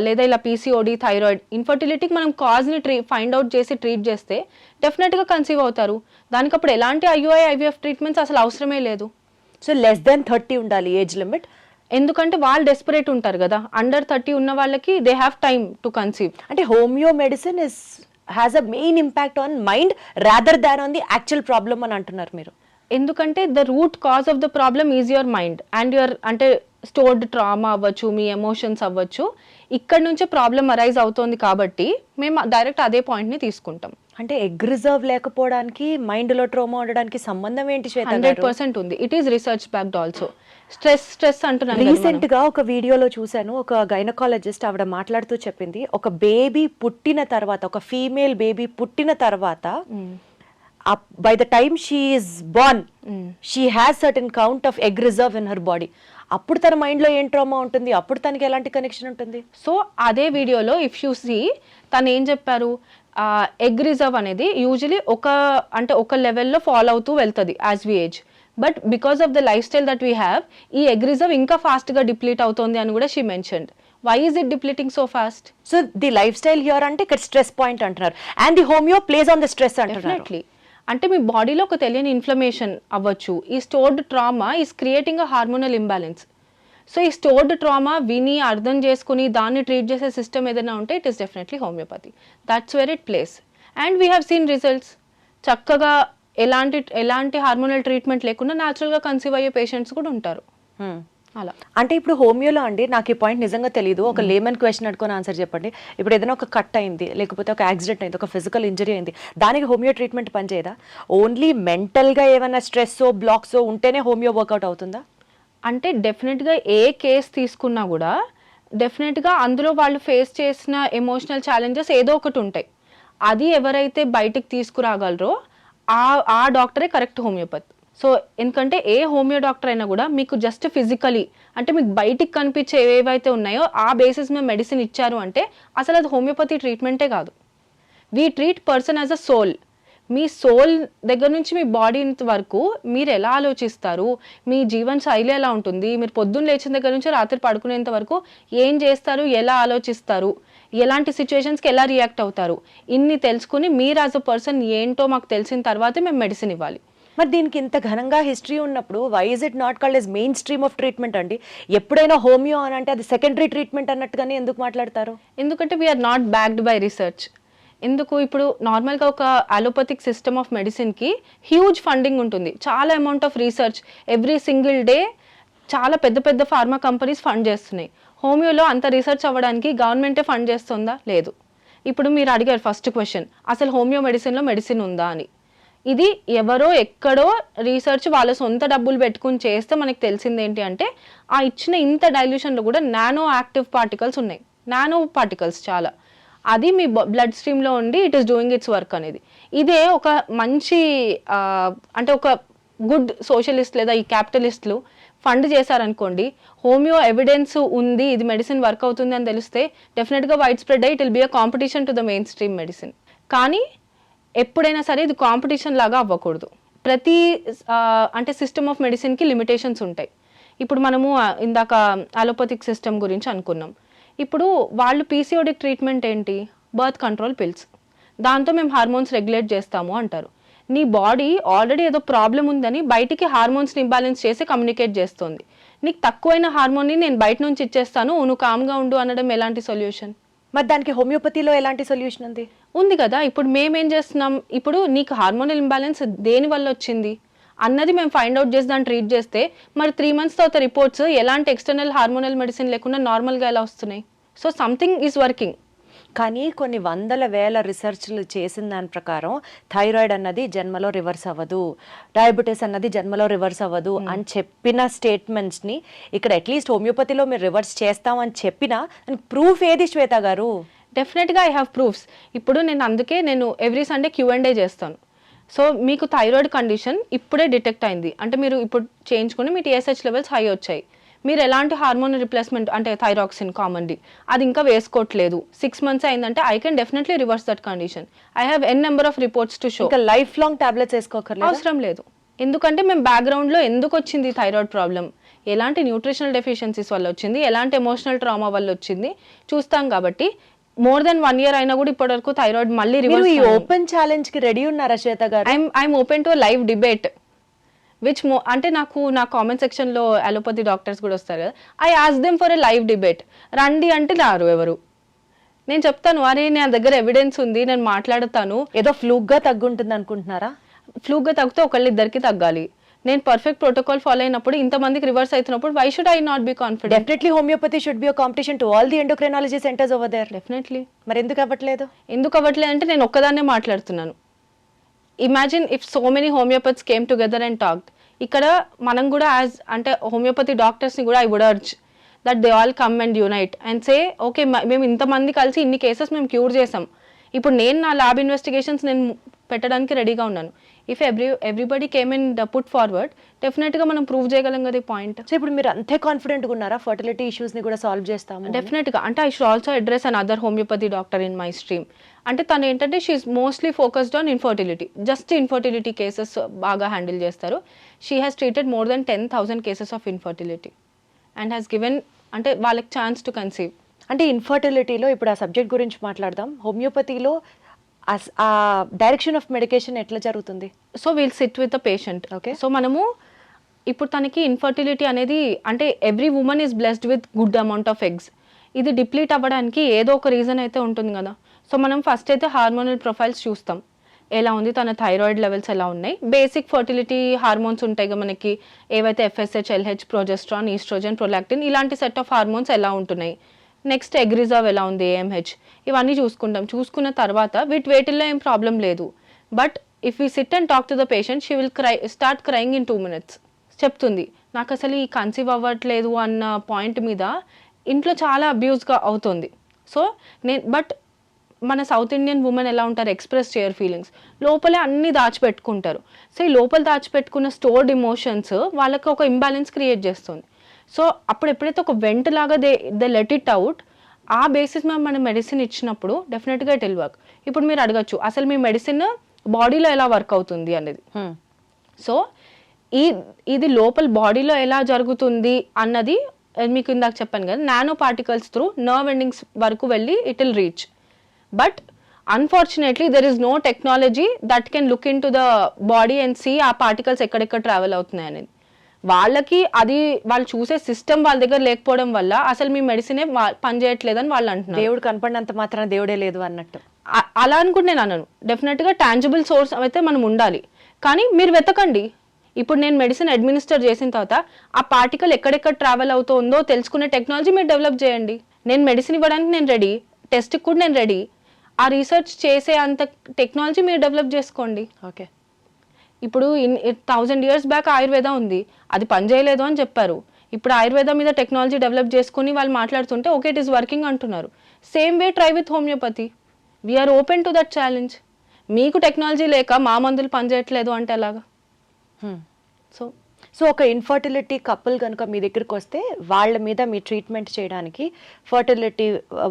లేదా ఇలా పీసీఓడి, థైరాయిడ్, ఇన్ఫర్టిలిటీకి మనం కాజ్ని ఫైండ్ అవుట్ చేసి ట్రీట్ చేస్తే డెఫినెట్గా కన్సీవ్ అవుతారు. దానికి అప్పుడు ఎలాంటి ఐయుఐ ఐవీఎఫ్ ట్రీట్మెంట్స్ అసలు అవసరమే లేదు. సో లెస్ దెన్ 30 ఉండాలి ఏజ్ లిమిట్. ఎందుకంటే వాళ్ళు డెస్పరేట్ ఉంటారు కదా. అండర్ 30 ఉన్న వాళ్ళకి they have time to conceive. అంటే homeo medicine has a main impact on mind rather than on the actual problem అని అంటున్నారు మీరు. ఎందుకంటే the root cause of the problem is your mind and your, అంటే stored trauma అవ్వచ్చు, మీ emotions అవ్వచ్చు, ఇక్కడ నుంచే ప్రాబ్లమ్ అరైజ్ అవుతోంది కాబట్టి మేము డైరెక్ట్ అదే పాయింట్ని తీసుకుంటాం. అంటే ఎగ్ రిజర్వ్ లేకపోవడానికి మైండ్లో ట్రోమా ఉండడానికి సంబంధం ఏంటి శ్వేత? 100% ఉంది. It is research backed also. Stress అంటున్నాను. రీసెంట్ గా ఒక వీడియోలో చూశాను, ఒక గైనకాలజిస్ట్ ఆవిడ మాట్లాడుతూ చెప్పింది, ఒక బేబీ పుట్టిన తర్వాత, ఒక ఫీమేల్ బేబీ పుట్టిన తర్వాత by the time she is Born she has certain count of egg reserve in her body. అప్పుడు తన మైండ్ లో ఏం ట్రామా ఉంటుంది, అప్పుడు తనకి ఎలాంటి కనెక్షన్ ఉంటుంది? సో అదే వీడియోలో ఇఫ్ యూ సీ తను ఏం చెప్పారు, ఎగ్ రిజర్వ్ అనేది యూజువలీ ఒక లెవెల్లో ఫాలో అవుతూ వెళ్తుంది as we age. But because of the life style that we have, ఈ ఎగ్ రిజర్వ్ ఇంకా ఫాస్ట్గా డిప్లీట్ అవుతుంది అని కూడా she mentioned. Why is it depleting so fast? So the life style here అంటే ఇక్కడ స్ట్రెస్ పాయింట్ అంటున్నారు, and the homeo place on the stress అంటున్నారు. డెఫినెట్లీ. అంటే మీ బాడీలో ఒక తెలియని ఇన్ఫ్లమేషన్ అవ్వచ్చు. ఈ stored trauma is creating a hormonal imbalance. So ఈ స్టోర్డ్ ట్రామా విని అర్థం చేసుకుని దాన్ని ట్రీట్ చేసే సిస్టమ్ ఏదైనా ఉంటే it is definitely homeopathy. That's where it place. And we have seen results. చక్కగా ఎలాంటి హార్మోనల్ ట్రీట్మెంట్ లేకుండా న్యాచురల్గా కన్సీవ్ అయ్యే పేషెంట్స్ కూడా ఉంటారు. అలా. అంటే ఇప్పుడు హోమియోలో అండి, నాకు ఈ పాయింట్ నిజంగా తెలియదు, ఒక లేమన్ క్వశ్చన్ అడుకొని ఆన్సర్ చెప్పండి. ఇప్పుడు ఏదైనా ఒక కట్ అయింది, లేకపోతే ఒక యాక్సిడెంట్ అయింది, ఒక ఫిజికల్ ఇంజరీ అయింది, దానికి హోమియో ట్రీట్మెంట్ పనిచేయదా? ఓన్లీ మెంటల్గా ఏమైనా స్ట్రెస్సో బ్లాక్సో ఉంటేనే హోమియో వర్కౌట్ అవుతుందా? అంటే డెఫినెట్గా ఏ కేస్ తీసుకున్నా కూడా డెఫినెట్గా అందులో వాళ్ళు ఫేస్ చేసిన ఎమోషనల్ ఛాలెంజెస్ ఏదో ఒకటి ఉంటాయి. అది ఎవరైతే బయటికి తీసుకురాగలరో ఆ డాక్టరే కరెక్ట్ హోమియోపతి. సో ఎందుకంటే ఏ హోమియో డాక్టర్ అయినా కూడా మీకు జస్ట్ ఫిజికలీ, అంటే మీకు బయటికి కనిపించే ఏవైతే ఉన్నాయో ఆ బేసిస్ మీద మెడిసిన్ ఇచ్చారు అంటే అసలు అది హోమియోపతి ట్రీట్మెంటే కాదు. We treat person as a soul. మీ సోల్ దగ్గర నుంచి మీ బాడీ వరకు మీరు ఎలా ఆలోచిస్తారు, మీ జీవన శైలి ఎలా ఉంటుంది, మీరు పొద్దున్న లేచిన దగ్గర నుంచి రాత్రి పడుకునేంత వరకు ఏం చేస్తారు, ఎలా ఆలోచిస్తారు, ఎలాంటి సిచ్యువేషన్స్కి ఎలా రియాక్ట్ అవుతారు, ఇన్ని తెలుసుకుని మీరు యాజ్ అ పర్సన్ ఏంటో మాకు తెలిసిన తర్వాతే మేము మెడిసిన్ ఇవ్వాలి. మరి దీనికి ఇంత ఘనంగా హిస్టరీ ఉన్నప్పుడు why is it not called as main stream of treatment అండి? ఎప్పుడైనా హోమియో అని అంటే అది సెకండరీ ట్రీట్మెంట్ అన్నట్టుగానే ఎందుకు మాట్లాడతారు? ఎందుకంటే we are not backed by research. ఎందుకు? ఇప్పుడు నార్మల్గా ఒక అలోపతిక్ సిస్టమ్ ఆఫ్ మెడిసిన్కి హ్యూజ్ ఫండింగ్ ఉంటుంది, చాలా amount of research every single day చాలా పెద్ద పెద్ద ఫార్మా కంపెనీస్ ఫండ్ చేస్తున్నాయి. హోమియోలో అంత రీసెర్చ్ అవ్వడానికి గవర్నమెంటే ఫండ్ చేస్తుందా? లేదు. ఇప్పుడు మీరు అడిగారు ఫస్ట్ క్వశ్చన్, అసలు హోమియో మెడిసిన్లో మెడిసిన్ ఉందా అని. ఇది ఎవరో ఎక్కడో రీసెర్చ్ వాళ్ళ సొంత డబ్బులు పెట్టుకుని చేస్తే మనకి తెలిసింది ఏంటి అంటే ఆ ఇచ్చిన ఇంత డైల్యూషన్లో కూడా నానో యాక్టివ్ పార్టికల్స్ ఉన్నాయి, నానో పార్టికల్స్ చాలా. అది మీ బ్లడ్ స్ట్రీమ్లో ఉండి it is doing it's work అనేది. ఇదే ఒక మంచి అంటే ఒక గుడ్ సోషలిస్ట్ లేదా ఈ క్యాపిటలిస్టులు ఫండ్ చేశారనుకోండి, హోమియో ఎవిడెన్స్ ఉంది, ఇది మెడిసిన్ వర్క్ అవుతుంది అని తెలిస్తే డెఫినెట్గా వైడ్ స్ప్రెడ్ అయ్యి it will be a competition to the main stream medicine. కానీ ఎప్పుడైనా సరే ఇది కాంపిటీషన్ లాగా అవ్వకూడదు. ప్రతి అంటే సిస్టమ్ ఆఫ్ మెడిసిన్కి లిమిటేషన్స్ ఉంటాయి. ఇప్పుడు మనము ఇందాక అలోపతిక్ సిస్టమ్ గురించి అనుకున్నాం. ఇప్పుడు వాళ్ళు పీసీఓడిక్ ట్రీట్మెంట్ ఏంటి? Birth control pills. దాంతో మేము హార్మోన్స్ రెగ్యులేట్ చేస్తాము అంటారు. నీ బాడీ ఆల్రెడీ ఏదో ప్రాబ్లం ఉందని బయటికి హార్మోన్స్ని ఇంబ్యాలెన్స్ చేసి కమ్యూనికేట్ చేస్తుంది. నీకు తక్కువైన హార్మోన్ని నేను బయట నుంచి ఇచ్చేస్తాను, నువ్వు కామ్గా ఉండు అనడం ఎలాంటి సొల్యూషన్? మరి దానికి హోమియోపతిలో ఎలాంటి సొల్యూషన్ ఉంది? ఉంది కదా. ఇప్పుడు మేమేం చేస్తున్నాం, ఇప్పుడు నీకు హార్మోనల్ ఇంబ్యాలెన్స్ దేని వల్ల వచ్చింది? అన్నది మేము ఫైండ్ అవుట్ చేసి దాన్ని ట్రీట్ చేస్తే మరి 3 months తర్వాత రిపోర్ట్స్ ఎలాంటి ఎక్స్టర్నల్ హార్మోనల్ మెడిసిన్ లేకుండా నార్మల్గా ఎలా వస్తున్నాయి? So something is working. కానీ కొన్ని వందల వేల రీసెర్చ్లు చేసిన దాని ప్రకారం థైరాయిడ్ అన్నది జన్మలో రివర్స్ అవ్వదు, డయాబెటీస్ అన్నది జన్మలో రివర్స్ అవ్వదు అని చెప్పిన స్టేట్మెంట్స్ని ఇక్కడ అట్లీస్ట్ హోమియోపతిలో మీరు రివర్స్ చేస్తామని చెప్పినా ప్రూఫ్ ఏది శ్వేత గారు? డెఫినెట్గా ఐ హ్యావ్ ప్రూఫ్స్. ఇప్పుడు అందుకే నేను ఎవ్రీ సండే Q&A చేస్తాను. సో మీకు థైరాయిడ్ కండిషన్ ఇప్పుడే డిటెక్ట్ అయింది అంటే మీరు ఇప్పుడు చేయించుకుని మీ TSH లెవెల్స్ హై వచ్చాయి, మీరు ఎలాంటి హార్మోన్ రిప్లేస్మెంట్ అంటే థైరాక్సిన్ కామన్లీ అది ఇంకా వేసుకోవట్లేదు, 6 months అయిందంటే I can definitely reverse that condition. I have n number of reports to show. ఇంకా లైఫ్ లాంగ్ టాబ్లెట్స్ వేసుకోకర్లేదు? అవసరం లేదు. ఎందుకంటే మేము బ్యాక్గ్రౌండ్లో ఎందుకు వచ్చింది థైరాయిడ్ ప్రాబ్లం, ఎలాంటి న్యూట్రిషనల్ డెఫిషియన్సీస్ వల్ల వచ్చింది, ఎలాంటి ఎమోషనల్ ట్రామా వల్ల వచ్చింది చూస్తాం. కాబట్టి more than 1 year అయినా కూడా ఇప్పటివరకు థైరాయిడ్ మళ్ళీ రివర్స్. ఈ ఓపెన్ ఛాలెంజ్ కి రెడీ ఉన్నారా శ్వేత గారు? I'm open to live debate which అంటే నా కామెంట్ సెక్షన్లో అలోపతి డాక్టర్స్ కూడా వస్తారు కదా, I ask them for a live debate. రండి అంటే రారు ఎవరు. నేను చెప్తాను అరే నా దగ్గర ఎవిడెన్స్ ఉంది నేను మాట్లాడతాను. ఏదో ఫ్లూక్గా తగ్గుంటుంది అనుకుంటున్నారా? ఫ్లూక్గా తగ్గితే ఒకళ్ళిద్దరికి తగ్గాలి. నేను పర్ఫెక్ట్ ప్రోటోకాల్ ఫాలో అయినప్పుడు ఇంతమందికి రివర్స్ అవుతున్నప్పుడు why should I not be confident? Definitely homeopathy should be a competition to all the endocrinology centres over there. Definitely. మరి ఎందుకు అవ్వట్లేదు? ఎందుకు అవ్వట్లేదు అంటే నేను ఒక్కదాన్నే మాట్లాడుతున్నాను. Imagine if so many homeopaths came together and talked. ఇక్కడ మనం కూడా యాజ్ అంటే హోమియోపతి డాక్టర్స్ని కూడా I would urge that they all come and unite and say okay మేము ఇంతమంది కలిసి ఇన్ని కేసెస్ మేము క్యూర్ చేసాం, ఇప్పుడు నేను నా ల్యాబ్ ఇన్వెస్టిగేషన్స్ నేను పెట్టడానికి రెడీగా ఉన్నాను. If everybody came and put forward డెఫినెట్గా మనం ప్రూవ్ చేయగలం కదా ఈ పాయింట్. సో ఇప్పుడు మీరు అంతే కాన్ఫిడెంట్గా ఉన్నారా ఫర్టిలిటీ ఇష్యూస్ని కూడా సాల్వ్ చేస్తాము? డెఫినెట్గా. అంటే I should also address an other homeopathy doctor in my stream. అంటే తను ఏంటంటే she is mostly focused on infertility, just infertility cases బాగా హ్యాండిల్ చేస్తారు. She has treated more than 10,000 cases of infertility and has given అంటే వాళ్ళకి chance to conceive. అంటే ఇన్ఫర్టిలిటీలో ఇప్పుడు ఆ సబ్జెక్ట్ గురించి మాట్లాడదాం. హోమియోపతిలో ఆ డైరెక్షన్ ఆఫ్ మెడికేషన్ ఎట్లా జరుగుతుంది? So will SIT with the patient. Okay, so మనము ఇప్పుడు తనకి ఇన్ఫర్టిలిటీ అనేది అంటే every women is blessed with good amount of eggs. ఇది డిప్లీట్ అవ్వడానికి ఏదో ఒక రీజన్ అయితే ఉంటుంది కదా. సో మనం ఫస్ట్ అయితే హార్మోనల్ ప్రొఫైల్స్ చూస్తాం, ఎలా ఉంది తన థైరాయిడ్ లెవెల్స్ ఎలా ఉన్నాయి. బేసిక్ ఫర్టిలిటీ హార్మోన్స్ ఉంటాయి కదా మనకి, ఏవైతే FSH, LH, progesterone, oestrogen, prolactin ఇలాంటి సెట్ ఆఫ్ హార్మోన్స్ ఎలా ఉంటున్నాయి. నెక్స్ట్ ఎగ్ రిజర్వ్ ఎలా ఉంది, AMH, ఇవన్నీ చూసుకుంటాం. చూసుకున్న తర్వాత వీటిలో ఏం ప్రాబ్లం లేదు. But if we SIT and talk to the patient she will start crying in 2 minutes. చెప్తుంది నాకు అసలు ఈ కన్సీవ్ అవ్వట్లేదు అన్న పాయింట్ మీద ఇంట్లో చాలా అబ్యూస్గా అవుతుంది. సో బట్ మన సౌత్ ఇండియన్ ఉమెన్ ఎలా ఉంటారు, ఎక్స్ప్రెస్ చేయర్ ఫీలింగ్స్, లోపలే అన్నీ దాచిపెట్టుకుంటారు. సో ఈ లోపల దాచిపెట్టుకున్న స్టోర్డ్ ఇమోషన్స్ వాళ్ళకి ఒక ఇంబ్యాలెన్స్ క్రియేట్ చేస్తుంది. సో అప్పుడు ఎప్పుడైతే ఒక వెంట్ లాగా దే లెట్ ఇట్ అవుట్, ఆ బేసిస్ మీద మన మెడిసిన్ ఇచ్చినప్పుడు డెఫినెట్గా ఇట్ విల్ వర్క్. ఇప్పుడు మీరు అడగచ్చు అసలు మీ మెడిసిన్ బాడీలో ఎలా వర్క్ అవుతుంది అనేది. సో ఇది లోపల బాడీలో ఎలా జరుగుతుంది అన్నది మీకు ఇందాక చెప్పాను కదా, nano particles through nerve endings వరకు వెళ్ళి it will reach. But unfortunately there is no technology that can look in to the body and see ఆ పార్టికల్స్ ఎక్కడెక్కడ ట్రావెల్ అవుతున్నాయి అనేది. వాళ్ళకి అది వాళ్ళు చూసే సిస్టమ్ వాళ్ళ దగ్గర లేకపోవడం వల్ల అసలు మీ మెడిసినే పనిచేయట్లేదని వాళ్ళు అంటున్నారు. దేవుడు కనపడినంత మాత్రం దేవుడే లేదు అన్నట్టు. అలా అనుకుంటే నేను అన్నాను. డెఫినెట్గా టాంజిబుల్ సోర్స్ అయితే మనం ఉండాలి, కానీ మీరు వెతకండి. ఇప్పుడు నేను మెడిసిన్ అడ్మినిస్టర్ చేసిన తర్వాత ఆ పార్టికల్ ఎక్కడెక్కడ ట్రావెల్ అవుతుందో తెలుసుకునే టెక్నాలజీ మీరు డెవలప్ చేయండి. నేను మెడిసిన్ ఇవ్వడానికి నేను రెడీ, టెస్ట్కి కూడా నేను రెడీ. ఆ రీసెర్చ్ చేసే అంత టెక్నాలజీ మీరు డెవలప్ చేసుకోండి. ఓకే, ఇప్పుడు 1000 years బ్యాక్ ఆయుర్వేద ఉంది, అది పనిచేయలేదు అని చెప్పారు. ఇప్పుడు ఆయుర్వేద మీద టెక్నాలజీ డెవలప్ చేసుకుని వాళ్ళు మాట్లాడుతుంటే ఓకే ఇట్ ఈస్ వర్కింగ్ అంటున్నారు. Same way try with homeopathy. We're open to that challenge. మీకు టెక్నాలజీ లేక మా మందులు పనిచేయట్లేదు అంటే ఎలాగా? సో ఒక ఇన్ఫర్టిలిటీ కపుల్ కనుక మీ దగ్గరికి వస్తే వాళ్ళ మీద మీ ట్రీట్మెంట్ చేయడానికి, ఫర్టిలిటీ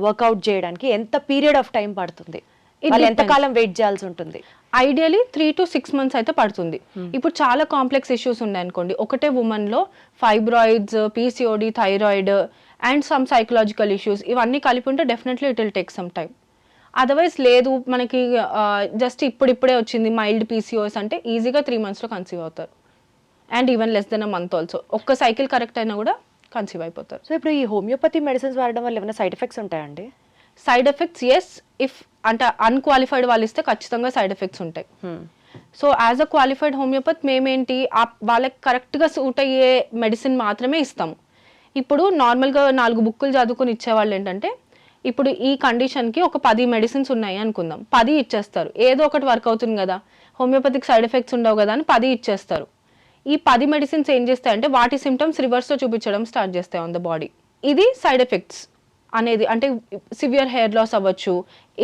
వర్కౌట్ చేయడానికి ఎంత పీరియడ్ ఆఫ్ టైం పడుతుంది? వాళ్ళు ఎంతకాలం వెయిట్ చేయాల్సి ఉంటుంది? ఐడియలీ 3 to 6 months అయితే పడుతుంది. ఇప్పుడు చాలా కాంప్లెక్స్ ఇష్యూస్ ఉన్నాయి అనుకోండి, ఒకటే ఉమెన్లో fibroids, PCOD, thyroid and some psychological issues ఇవన్నీ కలిపి ఉంటే definitely it will take some time. Otherwise లేదు మనకి జస్ట్ ఇప్పుడిప్పుడే వచ్చింది మైల్డ్ PCOS అంటే ఈజీగా 3 monthsలో కన్సీవ్ అవుతారు. And even less than a month also. ఒక్క సైకిల్ కరెక్ట్ అయినా కూడా కన్సీవ్ అయిపోతారు. సో ఇప్పుడు ఈ హోమియోపతి మెడిసిన్స్ వాడడం వల్ల ఏమైనా సైడ్ ఎఫెక్ట్స్ ఉంటాయండి? సైడ్ ఎఫెక్ట్స్ ఎస్, ఇఫ్ అంటే అన్క్వాలిఫైడ్ వాళ్ళు ఇస్తే ఖచ్చితంగా సైడ్ ఎఫెక్ట్స్ ఉంటాయి. So as a qualified homeopath మేమేంటి వాళ్ళకి కరెక్ట్గా సూట్ అయ్యే మెడిసిన్ మాత్రమే ఇస్తాము. ఇప్పుడు నార్మల్గా 4 బుక్కులు చదువుకుని ఇచ్చేవాళ్ళు ఏంటంటే, ఇప్పుడు ఈ కండిషన్కి ఒక 10 మెడిసిన్స్ ఉన్నాయి అనుకుందాం, 10 ఇచ్చేస్తారు. ఏదో ఒకటి వర్క్ అవుతుంది కదా, హోమియోపతిక్ సైడ్ ఎఫెక్ట్స్ ఉండవు కదా అని 10 ఇచ్చేస్తారు. ఈ 10 మెడిసిన్స్ ఏం చేస్తాయంటే వాటి సిమ్టమ్స్ రివర్స్లో చూపించడం స్టార్ట్ చేస్తాయి ఆన్ ద బాడీ. ఇది సైడ్ ఎఫెక్ట్స్ అనేది, అంటే సివియర్ హెయిర్ లాస్ అవ్వచ్చు,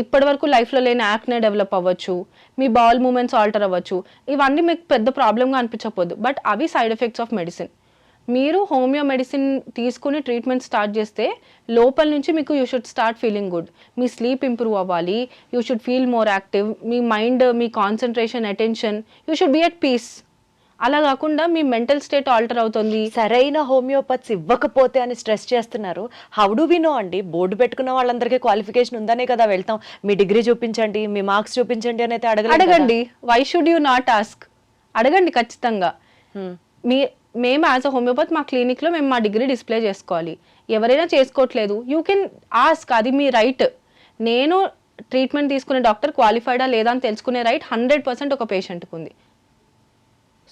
ఇప్పటి వరకు లైఫ్లో లేని యాక్నే డెవలప్ అవ్వచ్చు, మీ బౌల్ మూమెంట్స్ ఆల్టర్ అవ్వచ్చు. ఇవన్నీ మీకు పెద్ద ప్రాబ్లమ్గా అనిపించకపోదు, బట్ అవి సైడ్ ఎఫెక్ట్స్ ఆఫ్ మెడిసిన్. మీరు హోమియో మెడిసిన్ తీసుకుని ట్రీట్మెంట్ స్టార్ట్ చేస్తే లోపల నుంచి మీకు you should start feeling good, మీ స్లీప్ ఇంప్రూవ్ అవ్వాలి, you should feel more active, మీ మైండ్, మీ concentration, attention, you should be at peace. అలా కాకుండా మీ మెంటల్ స్టేట్ ఆల్టర్ అవుతుంది. సరైన హోమియోపత్స్ ఇవ్వకపోతే అని స్ట్రెస్ చేస్తున్నారు. హౌ డు వి నో అండి? బోర్డు పెట్టుకున్న వాళ్ళందరికీ క్వాలిఫికేషన్ ఉందనే కదా వెళ్తాం. మీ డిగ్రీ చూపించండి, మీ మార్క్స్ చూపించండి అని అయితే అడగండి. Why should you not ask? అడగండి ఖచ్చితంగా. మేము యాజ్ అ హోమియోపత్ మా క్లినిక్లో మేము మా డిగ్రీ డిస్ప్లే చేసుకోవాలి. ఎవరైనా చేసుకోవట్లేదు, యూ కెన్ ఆస్క్, అది మీ రైట్. నేను ట్రీట్మెంట్ తీసుకునే డాక్టర్ క్వాలిఫైడా లేదా అని తెలుసుకునే రైట్ 100% ఒక పేషెంట్కి ఉంది.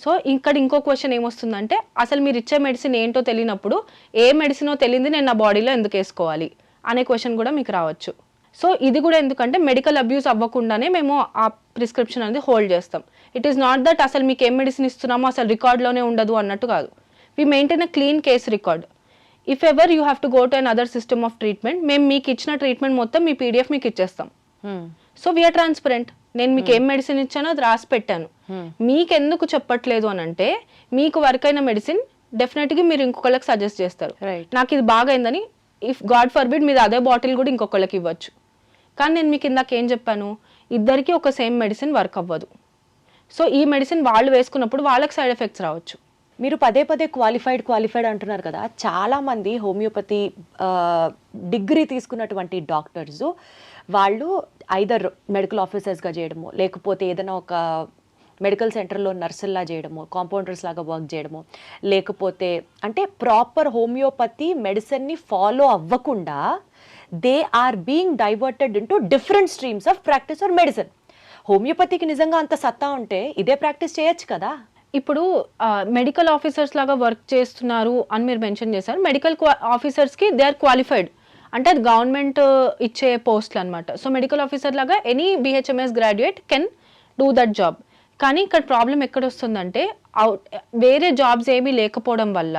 సో ఇక్కడ ఇంకో క్వశ్చన్ ఏమొస్తుందంటే, అసలు మీరు ఇచ్చే మెడిసిన్ ఏంటో తెలియనప్పుడు ఏ మెడిసినో తెలియంది నేను నా బాడీలో ఎందుకు వేసుకోవాలి అనే క్వశ్చన్ కూడా మీకు రావచ్చు. సో ఇది కూడా ఎందుకంటే మెడికల్ అబ్యూస్ అవ్వకుండానే మేము ఆ ప్రిస్క్రిప్షన్ అనేది హోల్డ్ చేస్తాం. ఇట్ ఈస్ నాట్ దట్ అసలు మీకు ఏం మెడిసిన్ ఇస్తున్నామో అసలు రికార్డ్లోనే ఉండదు అన్నట్టు కాదు. We maintain a clean case record. If ever you have to go to an other system of treatment, మేము మీకు ఇచ్చిన ట్రీట్మెంట్ మొత్తం మీ పీడిఎఫ్ మీకు ఇచ్చేస్తాం. So we're transparent. నేను మీకు ఏం మెడిసిన్ ఇచ్చానో అది రాసి పెట్టాను. మీకు ఎందుకు చెప్పట్లేదు అని అంటే, మీకు వర్క్ అయిన మెడిసిన్ డెఫినెట్గా మీరు ఇంకొకళ్ళకి సజెస్ట్ చేస్తారు. నాకు ఇది బాగా అయిందని, ఇఫ్ గాడ్ ఫర్బిడ్ మీరు అదే బాటిల్ కూడా ఇంకొకళ్ళకి ఇవ్వచ్చు. కానీ నేను మీకు ఇందాక ఏం చెప్పాను, ఇద్దరికి ఒక సేమ్ మెడిసిన్ వర్క్ అవ్వదు. సో ఈ మెడిసిన్ వాళ్ళు వేసుకున్నప్పుడు వాళ్ళకి సైడ్ ఎఫెక్ట్స్ రావచ్చు. మీరు పదే పదే క్వాలిఫైడ్ అంటున్నారు కదా. చాలామంది హోమియోపతి డిగ్రీ తీసుకున్నటువంటి డాక్టర్స్ వాళ్ళు ఐదర్ మెడికల్ ఆఫీసర్స్గా చేయడము, లేకపోతే ఏదైనా ఒక మెడికల్ సెంటర్లో నర్సుల్లా చేయడము, కాంపౌండర్స్ లాగా వర్క్ చేయడము, లేకపోతే అంటే ప్రాపర్ హోమియోపతి మెడిసిన్ని ఫాలో అవ్వకుండా they are being diverted into different streams of practice or medicine. హోమియోపతికి నిజంగా అంత సత్తా ఉంటే ఇదే ప్రాక్టీస్ చేయొచ్చు కదా. ఇప్పుడు మెడికల్ ఆఫీసర్స్ లాగా వర్క్ చేస్తున్నారు అని మీరు మెన్షన్ చేశారు. మెడికల్ ఆఫీసర్స్కి దే ఆర్ క్వాలిఫైడ్, అంటే అది గవర్నమెంట్ ఇచ్చే పోస్టులు అనమాట. సో మెడికల్ ఆఫీసర్ లాగా any BHMS graduate can do that job. కానీ ఇక్కడ ప్రాబ్లం ఎక్కడ వస్తుందంటే, వేరే జాబ్స్ ఏమీ లేకపోవడం వల్ల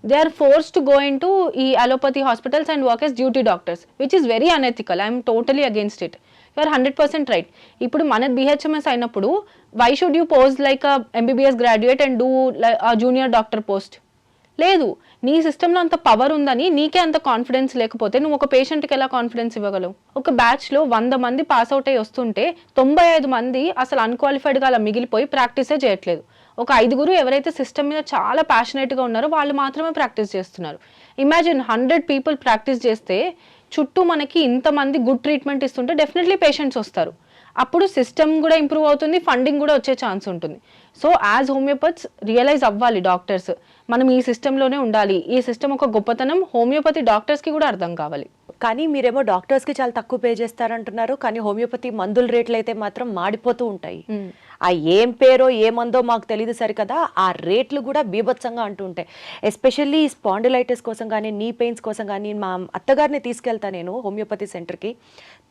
they are force to go into ఈ allopathy hospitals and work as duty doctors, which is very unethical. I'm totally against it. You are 100% right. ఇప్పుడు మన BHMS అయినప్పుడు why should you post like MBBS graduate and do junior doctor post? లేదు. నీ సిస్టంలో అంత power ఉందని నీకే అంత కాన్ఫిడెన్స్ లేకపోతే నువ్వు ఒక పేషెంట్కి ఎలా కాన్ఫిడెన్స్ ఇవ్వగలవు? ఒక బ్యాచ్లో 100 మంది పాస్ అవుట్ అయ్యి వస్తుంటే 95 మంది అసలు అన్క్వాలిఫైడ్గా అలా మిగిలిపోయి ప్రాక్టీసే చేయట్లేదు. ఒక 5గురు ఎవరైతే సిస్టమ్ మీద చాలా ప్యాషనేట్గా ఉన్నారో వాళ్ళు మాత్రమే ప్రాక్టీస్ చేస్తున్నారు. ఇమాజిన్ 100 పీపుల్ ప్రాక్టీస్ చేస్తే చుట్టూ మనకి ఇంతమంది గుడ్ ట్రీట్మెంట్ ఇస్తుంటే డెఫినెట్లీ పేషెంట్స్ వస్తారు. అప్పుడు సిస్టమ్ కూడా ఇంప్రూవ్ అవుతుంది, ఫండింగ్ కూడా వచ్చే ఛాన్స్ ఉంటుంది. సో యాజ్ హోమియోపత్స్ రియలైజ్ అవ్వాలి డాక్టర్స్, మనం ఈ సిస్టంలోనే ఉండాలి. ఈ సిస్టమ్ ఒక గొప్పతనం హోమియోపతి డాక్టర్స్కి కూడా అర్థం కావాలి. కానీ మీరేమో డాక్టర్స్కి చాలా తక్కువ పే చేస్తారంటున్నారు, కానీ హోమియోపతి మందుల రేట్లు అయితే మాత్రం మాడిపోతూ ఉంటాయి. ఆ ఏం పేరో ఏ మందో మాకు తెలియదు సరికదా, ఆ రేట్లు కూడా బీభత్సంగా అంటూ ఉంటాయి. ఎస్పెషల్లీ స్పాండిలైటిస్ కోసం కానీ నీ పెయిన్స్ కోసం కానీ మా అత్తగారిని తీసుకెళ్తా నేను హోమియోపతి సెంటర్కి.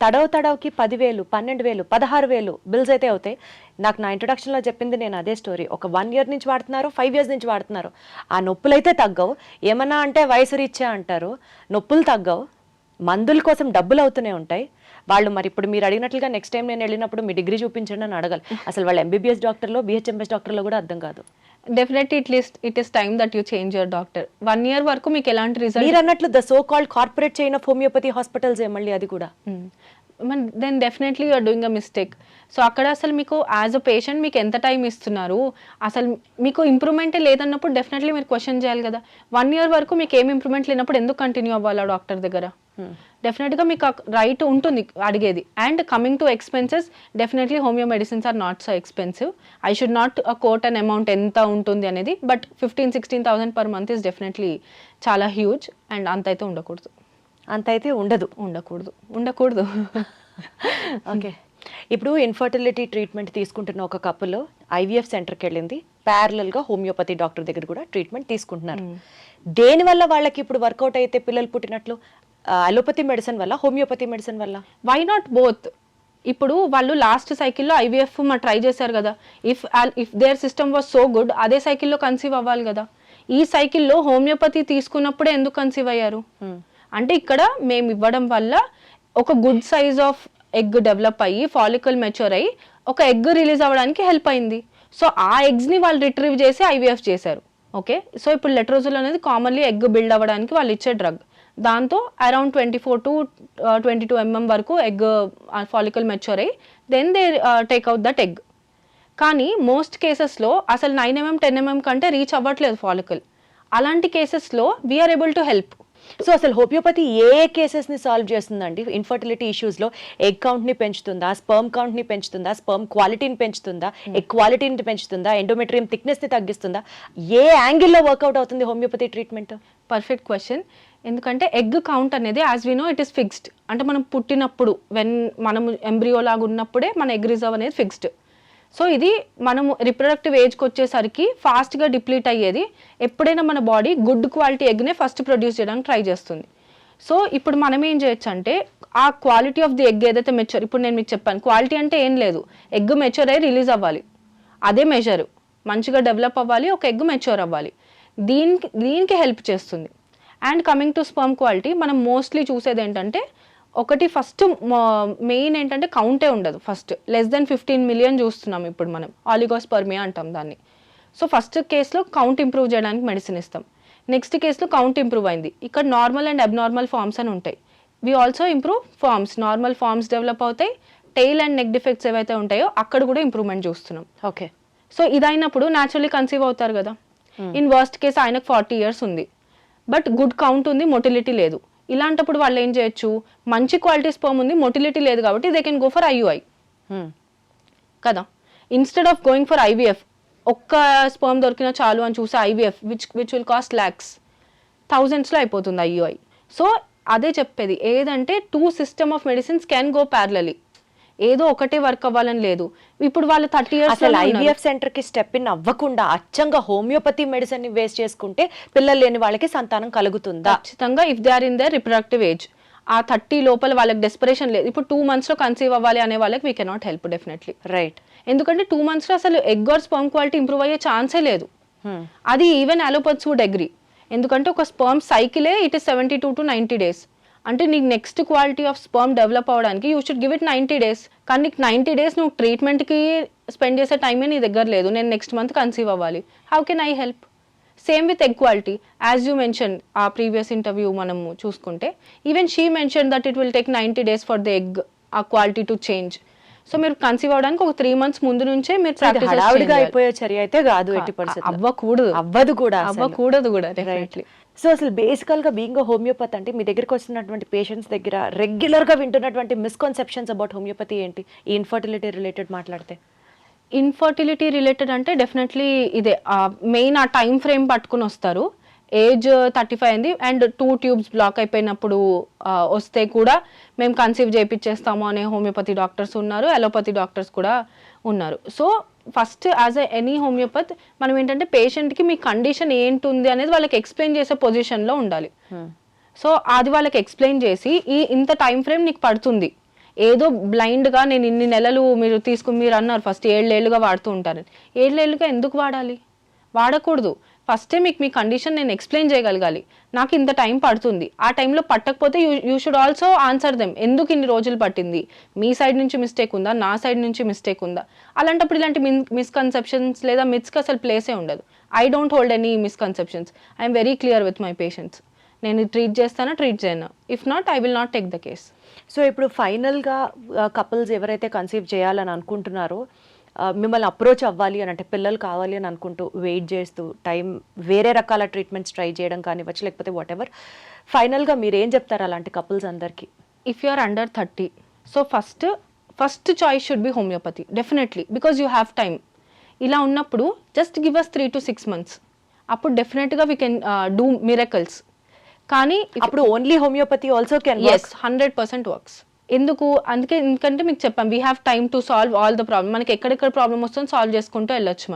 తడవకి 10,000, 12,000, 16,000 బిల్స్ అయితే అవుతాయి. నాకు నా ఇంట్రొడక్షన్లో చెప్పింది నేను అదే స్టోరీ. ఒక 1 year నుంచి వాడుతున్నారు, 5 years నుంచి వాడుతున్నారు. ఆ నొప్పులు అయితే తగ్గవు. ఏమన్నా అంటే వయసు రీత్యా అంటారు, నొప్పులు తగ్గవు, మందుల కోసం డబ్బులు అవుతూనే ఉంటాయి. వాళ్ళు మరి ఇప్పుడు మీరు అడిగినట్లుగా నెక్స్ట్ టైం నేను వెళ్ళినప్పుడు మీ డిగ్రీ చూపించండి అని అడగాలి. అసలు వాళ్ళు MBBS డాక్టర్లో BHMS డాక్టర్లో కూడా అర్థం కాదు. Definitely it is time that you change your doctor. 1 year వరకు మీకు ఎలాంటి రిజల్ట్, మీరు అన్నట్లు the so called corporate chain of homeopathy hospitals మళ్ళీ అది కూడా, then definitely you're doing a mistake. So అక్కడ అసలు మీకు యాజ్ అ పేషెంట్ మీకు ఎంత టైం ఇస్తున్నారు, అసలు మీకు ఇంప్రూవ్మెంటే లేదన్నప్పుడు డెఫినెట్లీ మీరు క్వశ్చన్ చేయాలి కదా. 1 year వరకు మీకు ఏం ఇంప్రూవ్మెంట్ లేనప్పుడు ఎందుకు కంటిన్యూ అవ్వాలి ఆ డాక్టర్ దగ్గర? డెఫినెట్గా మీకు రైట్ ఉంటుంది అడిగేది. And coming to expenses, definitely homeo medicines are not so expensive. I should not quote an amount ఎంత ఉంటుంది అనేది, but 15,000-16,000 per month is definitely చాలా హ్యూజ్. అండ్ అంత అయితే ఉండకూడదు. అంత అయితే ఉండకూడదు. ఉండకూడదు. ఓకే, ఇప్పుడు ఇన్ఫర్టిలిటీ ట్రీట్మెంట్ తీసుకుంటున్న ఒక కపుల్ ఐవీఎఫ్ సెంటర్కి వెళ్ళింది, ప్యారలల్గా హోమియోపతి డాక్టర్ దగ్గర కూడా ట్రీట్మెంట్ తీసుకుంటున్నారు. దేనివల్ల వాళ్ళకి ఇప్పుడు వర్కౌట్ అయితే పిల్లలు పుట్టినట్లు? అలోపతి మెడిసిన్ వల్ల, హోమియోపతి మెడిసిన్ వల్ల? Why not both? ఇప్పుడు వాళ్ళు లాస్ట్ సైకిల్లో ఐవీఎఫ్ ట్రై చేశారు కదా, if their system was so good, అదే సైకిల్లో కన్సీవ్ అవ్వాలి కదా. ఈ సైకిల్లో హోమియోపతి తీసుకున్నప్పుడే ఎందుకు కన్సీవ్ అయ్యారు అంటే ఇక్కడ మేము ఇవ్వడం వల్ల ఒక good size of egg develop అయ్యి ఫాలికల్ మెచ్యూర్ అయ్యి ఒక ఎగ్ రిలీజ్ అవ్వడానికి హెల్ప్ అయింది. సో ఆ ఎగ్స్ని వాళ్ళు రిట్రీవ్ చేసి ఐవీఎఫ్ చేశారు. ఓకే, సో ఇప్పుడు లెట్రోజోల్ అనేది కామన్లీ ఎగ్ బిల్డ్ అవ్వడానికి వాళ్ళు ఇచ్చే డ్రగ్. దాంతో అరౌండ్ 24 to 22 mm వరకు ఎగ్ ఫాలికల్ మెచ్యూర్ అయ్యి then they take out that egg. కానీ మోస్ట్ కేసెస్లో అసలు 9 mm 10 mm కంటే రీచ్ అవ్వట్లేదు ఫాలికల్. అలాంటి కేసెస్లో we're able to help. So అసలు హోమియోపతి ఏ కేసెస్ని సాల్వ్ చేస్తుందండి? ఇన్ఫర్టిలిటీ ఇష్యూస్లో ఎగ్ కౌంట్ని పెంచుతుందా, స్పర్మ్ కౌంట్ని పెంచుతుందా, స్పర్మ్ క్వాలిటీని పెంచుతుందా, ఎగ్ క్వాలిటీని పెంచుతుందా, ఎండోమెట్రియం థిక్నెస్ని తగ్గిస్తుందా? ఏ యాంగిల్లో వర్కౌట్ అవుతుంది హోమియోపతి ట్రీట్మెంట్? Perfect question. ఎందుకంటే ఎగ్ కౌంట్ అనేది as we know it is fixed. అంటే మనం పుట్టినప్పుడు మనం ఎంబ్రియో లాగా ఉన్నప్పుడే మన ఎగ్ రిజర్వ్ అనేది ఫిక్స్డ్. సో ఇది మనము రిప్రొడక్టివ్ ఏజ్కి వచ్చేసరికి ఫాస్ట్గా డిప్లీట్ అయ్యేది. ఎప్పుడైనా మన బాడీ గుడ్ క్వాలిటీ ఎగ్నే ఫస్ట్ ప్రొడ్యూస్ చేయడానికి ట్రై చేస్తుంది. సో ఇప్పుడు మనం ఏం చేయొచ్చు అంటే ఆ క్వాలిటీ ఆఫ్ ది ఎగ్ ఏదైతే మెచ్యూర్, ఇప్పుడు నేను మీకు చెప్పాను క్వాలిటీ అంటే ఏం లేదు, ఎగ్ మెచ్యూర్ అయ్యి రిలీజ్ అవ్వాలి, అదే మెజర్. మంచిగా డెవలప్ అవ్వాలి, ఒక ఎగ్ మెచ్యూర్ అవ్వాలి, దీనికి హెల్ప్ చేస్తుంది. And coming to sperm quality, మనం మోస్ట్లీ చూసేది ఏంటంటే ఒకటి ఫస్ట్ మెయిన్ ఏంటంటే కౌంటే ఉండదు. ఫస్ట్ లెస్ దెన్ 15 million చూస్తున్నాం ఇప్పుడు మనం, ఆలిగోస్పర్మియా అంటాం దాన్ని. సో ఫస్ట్ కేసులో కౌంట్ ఇంప్రూవ్ చేయడానికి మెడిసిన్ ఇస్తాం. నెక్స్ట్ కేసులో కౌంట్ ఇంప్రూవ్ అయింది, ఇక్కడ నార్మల్ అండ్ అబ్నార్మల్ ఫార్మ్స్ అని ఉంటాయి. We also improve forms, normal forms develop అవుతాయి, టెయిల్ అండ్ నెక్ డిఫెక్ట్స్ ఏవైతే ఉంటాయో అక్కడ కూడా ఇంప్రూవ్మెంట్ చూస్తున్నాం. ఓకే, సో ఇదైనప్పుడు న్యాచురల్లీ కన్సీవ్ అవుతారు కదా. ఇన్ వర్స్ట్ కేసు ఆయనకు 40 years ఉంది, బట్ గుడ్ కౌంట్ ఉంది, మొటిలిటీ లేదు. ఇలాంటప్పుడు వాళ్ళు ఏం చేయొచ్చు, మంచి క్వాలిటీ స్పర్మ్ ఉంది, మొటిలిటీ లేదు కాబట్టి they can go for IUI కదా. Instead of going for IVF, ఒక్క స్పర్మ్ దొరికినా చాలు అని చూసే IVF which will cost lakhs, thousandsలో అయిపోతుంది ఐయుఐ. సో అదే చెప్పేది ఏదంటే 2 systems of medicines can go parallelly, ఏదో ఒకటే వర్క్ అవ్వాలని లేదు. ఇప్పుడు వాళ్ళు 30 years అసలు ఐవీఎఫ్ సెంటర్ కి స్టెప్ ఇన్ అవ్వకుండా అచ్చంగా హోమియోపతి మెడిసిన్ ని వేస్ట్ చేసుకుంటే పిల్లలు లేని వాళ్ళకి సంతానం కలుగుతుందా? ఖచ్చితంగా if they are in their reproductive age, ఆ 30 లోపల వాళ్ళకి డెస్పరేషన్ లేదు, ఇప్పుడు 2 months లో కన్సీవ్ అవ్వాలి అనే వాళ్ళకి we cannot help definitely. Right, ఎందుకంటే 2 months లో అసలు egg or sperm quality improve అయ్యే ఛాన్సే లేదు. అది ఈవెన్ అలోపత్స్ వుడ్ అగ్రీ, ఎందుకంటే ఒక స్పర్మ్ సైకిలే ఇట్ ఇస్ 72 to 90 days. అంటే నీకు next quality of sperm develop అవ్వడానికి you should give it 90 days. కానీ నీకు 90 days నువ్వు ట్రీట్మెంట్కి స్పెండ్ చేసే టైమే నీ దగ్గర లేదు, నేను నెక్స్ట్ మంత్ కన్సీవ్ అవ్వాలి, how can I help? Same with egg quality, as you mention ఆ ప్రీవియస్ ఇంటర్వ్యూ మనము చూసుకుంటే even she mention that it will take 90 days for the egg ఆ క్వాలిటీ టు చేంజ్. సో మీరు conceive అవ్వడానికి ఒక 3 months ముందు నుంచే మీరు హడావుడిగా అయిపోయే చర్య అయితే కాదు, అవ్వదు కూడా డెఫినెట్లీ. సో అసలు బేసికల్గా బీయింగ్ హోమియోపతి అంటే మీ దగ్గరికి వస్తున్నటువంటి పేషెంట్స్ దగ్గర రెగ్యులర్గా వింటున్నటువంటి మిస్కన్సెప్షన్స్ అబౌట్ హోమియోపతి ఏంటి? ఈ ఇన్ఫర్టిలిటీ రిలేటెడ్ మాట్లాడితే ఇన్ఫర్టిలిటీ రిలేటెడ్ అంటే డెఫినెట్లీ ఇదే మెయిన్, ఆ టైం ఫ్రేమ్ పట్టుకుని వస్తారు. ఏజ్ 35 అయింది అండ్ 2 tubes బ్లాక్ అయిపోయినప్పుడు వస్తే కూడా మేము కన్సీవ్ చేయించేస్తాము అనే హోమియోపతి డాక్టర్స్ ఉన్నారు, అలోపతి డాక్టర్స్ కూడా ఉన్నారు. So first as any homeopathy మనం ఏంటంటే పేషెంట్కి మీ కండిషన్ ఏంటుంది అనేది వాళ్ళకి ఎక్స్ప్లెయిన్ చేసే పొజిషన్లో ఉండాలి. సో అది వాళ్ళకి ఎక్స్ప్లెయిన్ చేసి ఇంత టైం ఫ్రేమ్ నీకు పడుతుంది, ఏదో బ్లైండ్గా నేను ఇన్ని నెలలు మీరు అన్నారు ఫస్ట్ 7 ఏళ్ళుగా వాడుతూ ఉంటారని. 7 ఏళ్ళుగా ఎందుకు వాడాలి? వాడకూడదు. ఫస్టే మీకు మీ కండిషన్ నేను ఎక్స్ప్లెయిన్ చేయగలగాలి, నాకు ఇంత టైం పడుతుంది, ఆ టైంలో పట్టకపోతే you should also answer them, ఎందుకు ఇన్ని రోజులు పట్టింది, మీ సైడ్ నుంచి మిస్టేక్ ఉందా, నా సైడ్ నుంచి మిస్టేక్ ఉందా. అలాంటప్పుడు ఇలాంటి మిస్కన్సెప్షన్స్ లేదా మిత్స్కి అసలు ప్లేసే ఉండదు. I don't hold any misconceptions, I'm very clear with my patients. నేను ట్రీట్ చేస్తానా, ట్రీట్ చేయను, if not I will not take the case. So ఇప్పుడు ఫైనల్గా కపుల్స్ ఎవరైతే కన్సీవ్ చేయాలని అనుకుంటున్నారో మిమ్మల్ని అప్రోచ్ అవ్వాలి అని అంటే, పిల్లలు కావాలి అని అనుకుంటూ వెయిట్ చేస్తూ టైం వేరే రకాల ట్రీట్మెంట్స్ ట్రై చేయడం కానివ్వచ్చు, లేకపోతే వాట్ ఎవర్, ఫైనల్గా మీరు ఏం చెప్తారు అలాంటి కపుల్స్ అందరికీ? If you are under 30, so first choice should be homeopathy definitely, because you have time. ఇలా ఉన్నప్పుడు just give us 3 to 6 months, అప్పుడు డెఫినెట్గా వీ కెన్ డూ మిరకల్స్. కానీ అప్పుడు only homeopathy also can, yes 100% works. ఎందుకంటే మీకు చెప్పాం we have time to solve all the problem. మనకి ఎక్కడెక్కడ ప్రాబ్లమ్ వస్తుందో సాల్వ్ చేసుకుంటూ వెళ్ళొచ్చు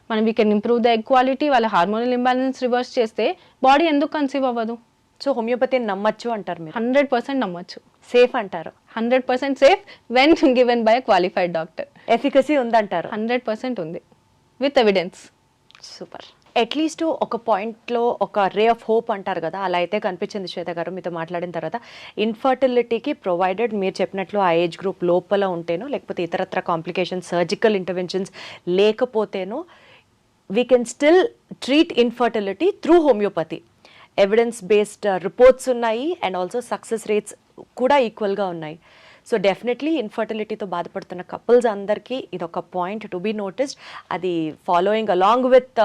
మనం we can improve the egg quality, వాళ్ళ హార్మోనల్ ఇంబ్యాలెన్స్ రివర్స్ చేస్తే బాడీ ఎందుకు కన్సీవ్ అవ్వదు? సో హోమియోపతిని నమ్మచ్చు అంటారు మీరు? 100% నమ్మొచ్చు. సేఫ్ అంటారు? 100% safe when given by qualified doctor. Efficacy ఉందంటారు? 100% ఉంది విత్ ఎవిడెన్స్. సూపర్. అట్లీస్ట్ ఒక పాయింట్లో ఒక రే ఆఫ్ హోప్ అంటారు కదా, అలా అయితే కనిపించింది శ్వేత గారు మీతో మాట్లాడిన తర్వాత. ఇన్ఫర్టిలిటీకి ప్రొవైడెడ్ మీరు చెప్పినట్లు ఆ ఏజ్ గ్రూప్ లోపల ఉంటేనో, లేకపోతే ఇతరత్ర కాంప్లికేషన్స్, సర్జికల్ ఇంటర్వెన్షన్స్ లేకపోతేనో, we can still treat infertility through homeopathy. Evidence based reports ఉన్నాయి అండ్ ఆల్సో సక్సెస్ రేట్స్ కూడా ఈక్వల్గా ఉన్నాయి. సో డెఫినెట్లీ ఇన్ఫర్టిలిటీతో బాధపడుతున్న కపుల్స్ అందరికీ ఇది ఒక పాయింట్ టు బీ నోటిస్డ్. అది following along with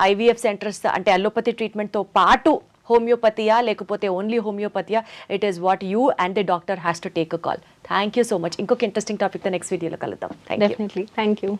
IVF centres, అంటే అలోపతి ట్రీట్మెంట్తో పాటు హోమియోపతియా లేకపోతే ఓన్లీ హోమియోపతియా, it is what you and the doctor has to take a call. Thank you so much. ఇంకొక ఇంట్రెస్టింగ్ టాపిక్తో నెక్స్ట్ వీడియోలో కలుద్దాం. Thank you. Definitely. Thank you.